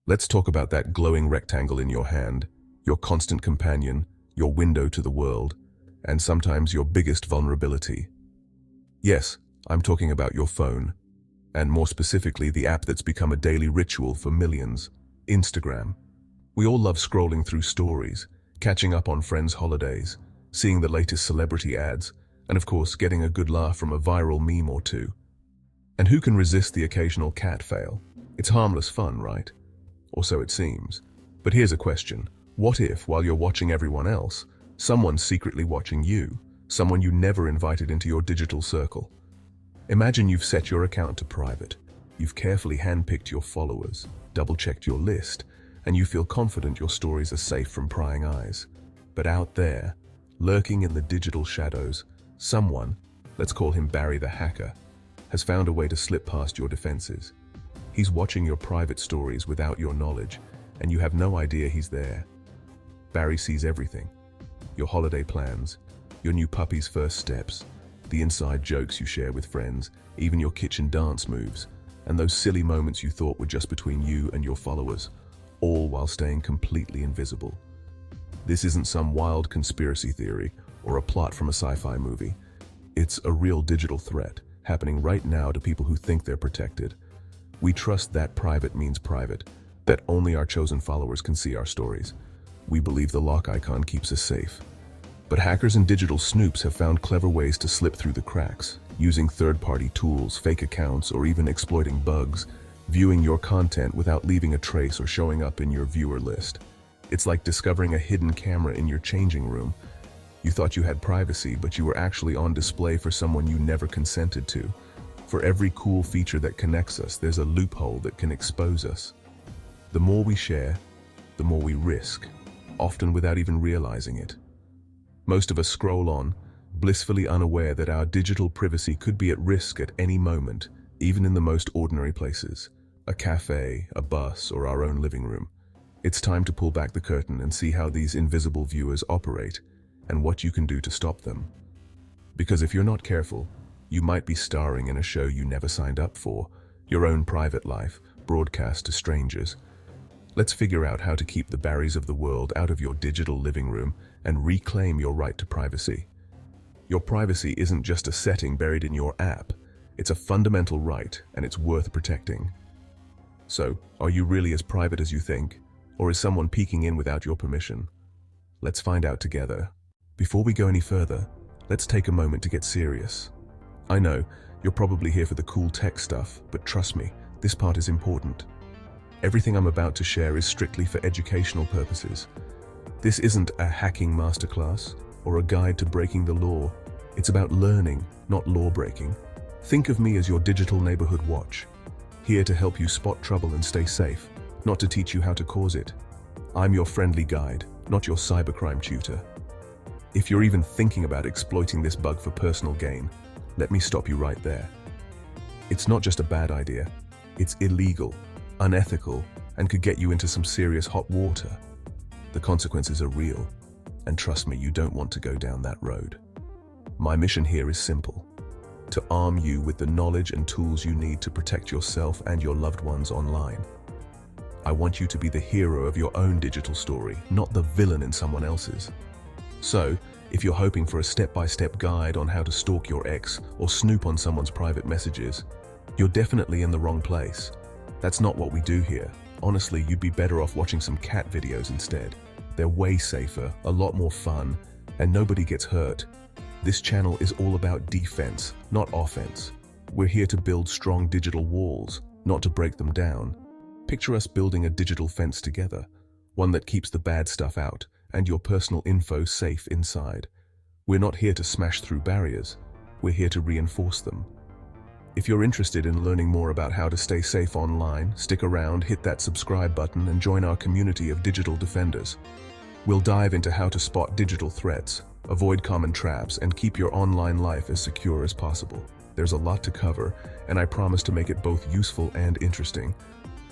Let's talk about that glowing rectangle in your hand, your constant companion, your window to the world, and sometimes your biggest vulnerability. Yes, I'm talking about your phone, and more specifically the app that's become a daily ritual for millions, Instagram. We all love scrolling through stories, catching up on friends' holidays, seeing the latest celebrity ads, and of course getting a good laugh from a viral meme or two. And who can resist the occasional cat fail? It's harmless fun, right? Or so it seems. But here's a question. What if, while you're watching everyone else, someone's secretly watching you, someone you never invited into your digital circle? Imagine you've set your account to private. You've carefully handpicked your followers, double-checked your list, and you feel confident your stories are safe from prying eyes. But out there, lurking in the digital shadows, someone, let's call him Barry the hacker, has found a way to slip past your defenses. He's watching your private stories without your knowledge, and you have no idea he's there. Barry sees everything. Your holiday plans, your new puppy's first steps, the inside jokes you share with friends, even your kitchen dance moves, and those silly moments you thought were just between you and your followers, all while staying completely invisible. This isn't some wild conspiracy theory or a plot from a sci-fi movie. It's a real digital threat happening right now to people who think they're protected. We trust that private means private, that only our chosen followers can see our stories. We believe the lock icon keeps us safe. But hackers and digital snoops have found clever ways to slip through the cracks, using third-party tools, fake accounts, or even exploiting bugs, viewing your content without leaving a trace or showing up in your viewer list. It's like discovering a hidden camera in your changing room. You thought you had privacy, but you were actually on display for someone you never consented to. For every cool feature that connects us, there's a loophole that can expose us. The more we share, the more we risk, often without even realizing it. Most of us scroll on, blissfully unaware that our digital privacy could be at risk at any moment, even in the most ordinary places. A cafe, a bus, or our own living room. It's time to pull back the curtain and see how these invisible viewers operate and what you can do to stop them. Because if you're not careful, you might be starring in a show you never signed up for, your own private life, broadcast to strangers. Let's figure out how to keep the Barrys of the world out of your digital living room and reclaim your right to privacy. Your privacy isn't just a setting buried in your app. It's a fundamental right, and it's worth protecting. So, are you really as private as you think? Or is someone peeking in without your permission? Let's find out together. Before we go any further, let's take a moment to get serious. I know, you're probably here for the cool tech stuff, but trust me, this part is important. Everything I'm about to share is strictly for educational purposes. This isn't a hacking masterclass or a guide to breaking the law. It's about learning, not law breaking. Think of me as your digital neighborhood watch, here to help you spot trouble and stay safe, not to teach you how to cause it. I'm your friendly guide, not your cybercrime tutor. If you're even thinking about exploiting this bug for personal gain, let me stop you right there. It's not just a bad idea, it's illegal, unethical, and could get you into some serious hot water. The consequences are real, and trust me, you don't want to go down that road. My mission here is simple: to arm you with the knowledge and tools you need to protect yourself and your loved ones online. I want you to be the hero of your own digital story, not the villain in someone else's. So, if you're hoping for a step-by-step guide on how to stalk your ex or snoop on someone's private messages, you're definitely in the wrong place. That's not what we do here. Honestly, you'd be better off watching some cat videos instead. They're way safer, a lot more fun, and nobody gets hurt. This channel is all about defense, not offense. We're here to build strong digital walls, not to break them down. Picture us building a digital fence together, one that keeps the bad stuff out and your personal info safe inside. We're not here to smash through barriers. We're here to reinforce them. If you're interested in learning more about how to stay safe online, stick around, hit that subscribe button, and join our community of digital defenders. We'll dive into how to spot digital threats, avoid common traps, and keep your online life as secure as possible. There's a lot to cover, and I promise to make it both useful and interesting.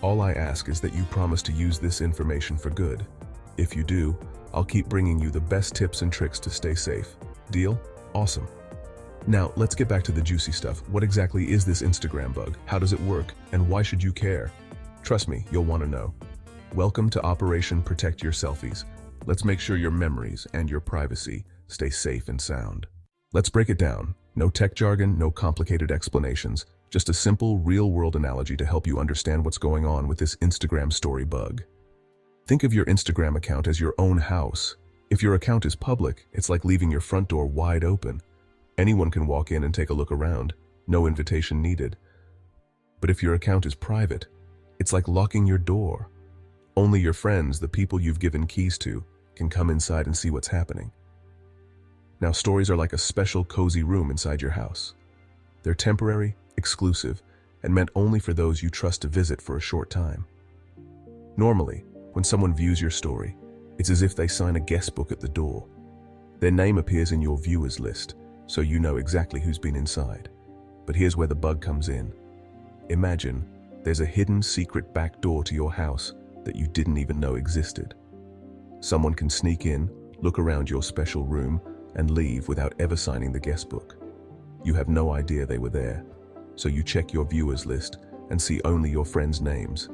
All I ask is that you promise to use this information for good. If you do, I'll keep bringing you the best tips and tricks to stay safe. Deal? Awesome. Now, let's get back to the juicy stuff. What exactly is this Instagram bug? How does it work? And why should you care? Trust me, you'll want to know. Welcome to Operation Protect Your Selfies. Let's make sure your memories and your privacy stay safe and sound. Let's break it down. No tech jargon, no complicated explanations, just a simple, real-world analogy to help you understand what's going on with this Instagram story bug. Think of your Instagram account as your own house. If your account is public, it's like leaving your front door wide open. Anyone can walk in and take a look around, no invitation needed. But if your account is private, it's like locking your door. Only your friends, the people you've given keys to, can come inside and see what's happening. Now, stories are like a special cozy room inside your house. They're temporary, exclusive, and meant only for those you trust to visit for a short time. Normally, when someone views your story, it's as if they sign a guest book at the door. Their name appears in your viewers list, so you know exactly who's been inside. But here's where the bug comes in. Imagine there's a hidden secret back door to your house that you didn't even know existed. Someone can sneak in, look around your special room, and leave without ever signing the guest book. You have no idea they were there, so you check your viewers list and see only your friends' names.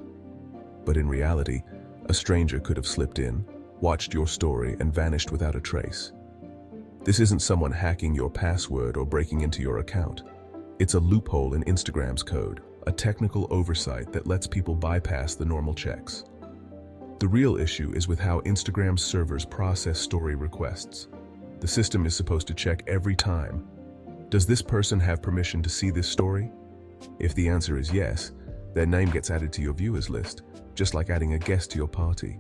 But in reality, a stranger could have slipped in, watched your story, and vanished without a trace. This isn't someone hacking your password or breaking into your account. It's a loophole in Instagram's code, a technical oversight that lets people bypass the normal checks. The real issue is with how Instagram's servers process story requests. The system is supposed to check every time. Does this person have permission to see this story? If the answer is yes, their name gets added to your viewers list, just like adding a guest to your party.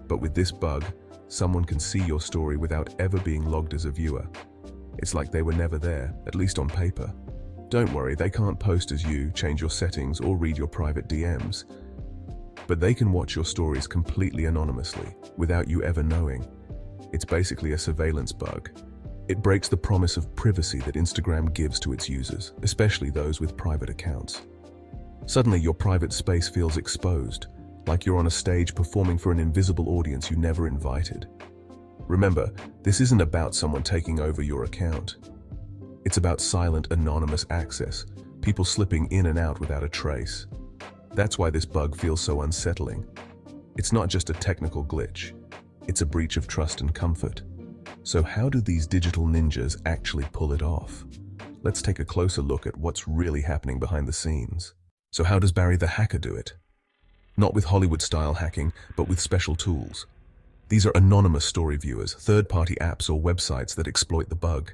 But with this bug, someone can see your story without ever being logged as a viewer. It's like they were never there, at least on paper. Don't worry, they can't post as you, change your settings, or read your private DMs. But they can watch your stories completely anonymously, without you ever knowing. It's basically a surveillance bug. It breaks the promise of privacy that Instagram gives to its users, especially those with private accounts. Suddenly, your private space feels exposed, like you're on a stage performing for an invisible audience you never invited. Remember, this isn't about someone taking over your account. It's about silent, anonymous access, people slipping in and out without a trace. That's why this bug feels so unsettling. It's not just a technical glitch. It's a breach of trust and comfort. So how do these digital ninjas actually pull it off? Let's take a closer look at what's really happening behind the scenes. So how does Barry the hacker do it? Not with Hollywood-style hacking, but with special tools. These are anonymous story viewers, third-party apps or websites that exploit the bug.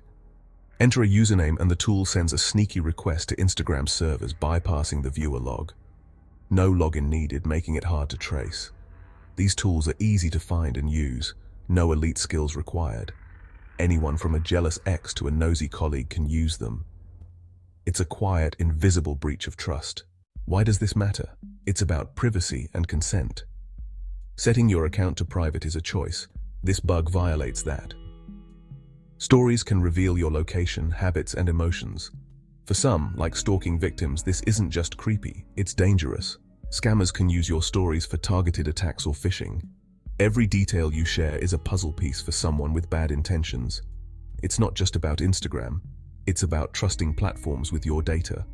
Enter a username and the tool sends a sneaky request to Instagram servers, bypassing the viewer log. No login needed, making it hard to trace. These tools are easy to find and use, no elite skills required. Anyone from a jealous ex to a nosy colleague can use them. It's a quiet, invisible breach of trust. Why does this matter? It's about privacy and consent. Setting your account to private is a choice. This bug violates that. Stories can reveal your location, habits, and emotions. For some, like stalking victims, this isn't just creepy, it's dangerous. Scammers can use your stories for targeted attacks or phishing. Every detail you share is a puzzle piece for someone with bad intentions. It's not just about Instagram, it's about trusting platforms with your data.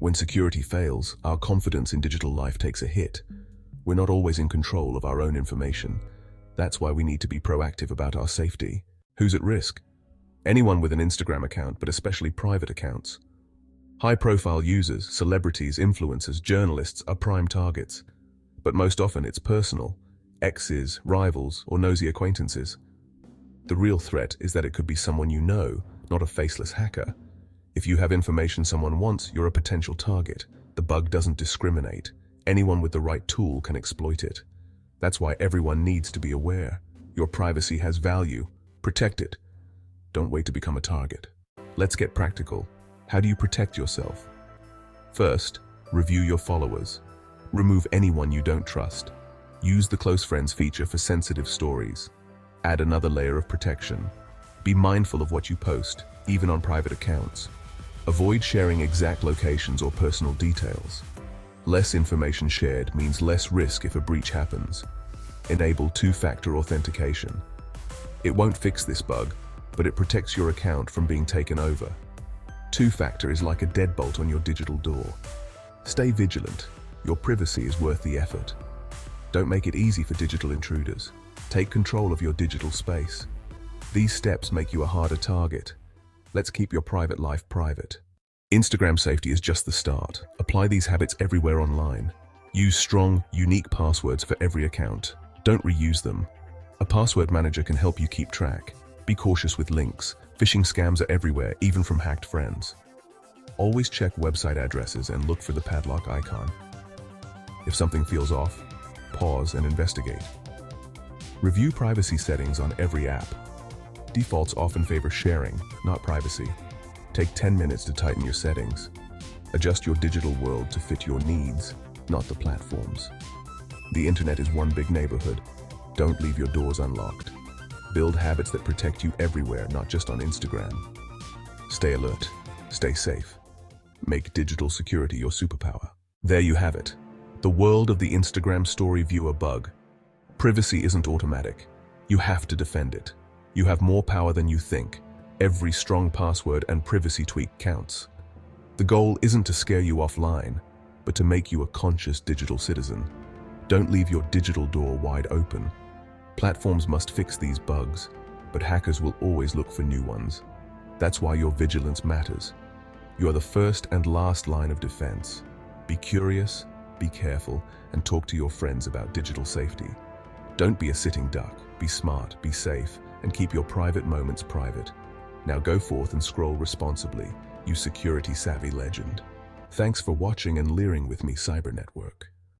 When security fails, our confidence in digital life takes a hit. We're not always in control of our own information. That's why we need to be proactive about our safety. Who's at risk? Anyone with an Instagram account, but especially private accounts. High-profile users, celebrities, influencers, journalists are prime targets. But most often it's personal, exes, rivals, or nosy acquaintances. The real threat is that it could be someone you know, not a faceless hacker. If you have information someone wants, you're a potential target. The bug doesn't discriminate. Anyone with the right tool can exploit it. That's why everyone needs to be aware. Your privacy has value. Protect it. Don't wait to become a target. Let's get practical. How do you protect yourself? First, review your followers. Remove anyone you don't trust. Use the close friends feature for sensitive stories. Add another layer of protection. Be mindful of what you post, even on private accounts. Avoid sharing exact locations or personal details. Less information shared means less risk if a breach happens. Enable two-factor authentication. It won't fix this bug, but it protects your account from being taken over. Two-factor is like a deadbolt on your digital door. Stay vigilant. Your privacy is worth the effort. Don't make it easy for digital intruders. Take control of your digital space. These steps make you a harder target. Let's keep your private life private. Instagram safety is just the start. Apply these habits everywhere online. Use strong, unique passwords for every account. Don't reuse them. A password manager can help you keep track. Be cautious with links. Phishing scams are everywhere, even from hacked friends. Always check website addresses and look for the padlock icon. If something feels off, pause and investigate. Review privacy settings on every app. Defaults often favor sharing, not privacy. Take 10 minutes to tighten your settings. Adjust your digital world to fit your needs, not the platforms. The internet is one big neighborhood. Don't leave your doors unlocked. Build habits that protect you everywhere, not just on Instagram. Stay alert. Stay safe. Make digital security your superpower. There you have it. The world of the Instagram story viewer bug. Privacy isn't automatic. You have to defend it. You have more power than you think. Every strong password and privacy tweak counts. The goal isn't to scare you offline, but to make you a conscious digital citizen. Don't leave your digital door wide open. Platforms must fix these bugs, but hackers will always look for new ones. That's why your vigilance matters. You are the first and last line of defense. Be curious, be careful, and talk to your friends about digital safety. Don't be a sitting duck. Be smart, be safe, and keep your private moments private. Now go forth and scroll responsibly, you security-savvy legend. Thanks for watching and leering with me, Cyber Network.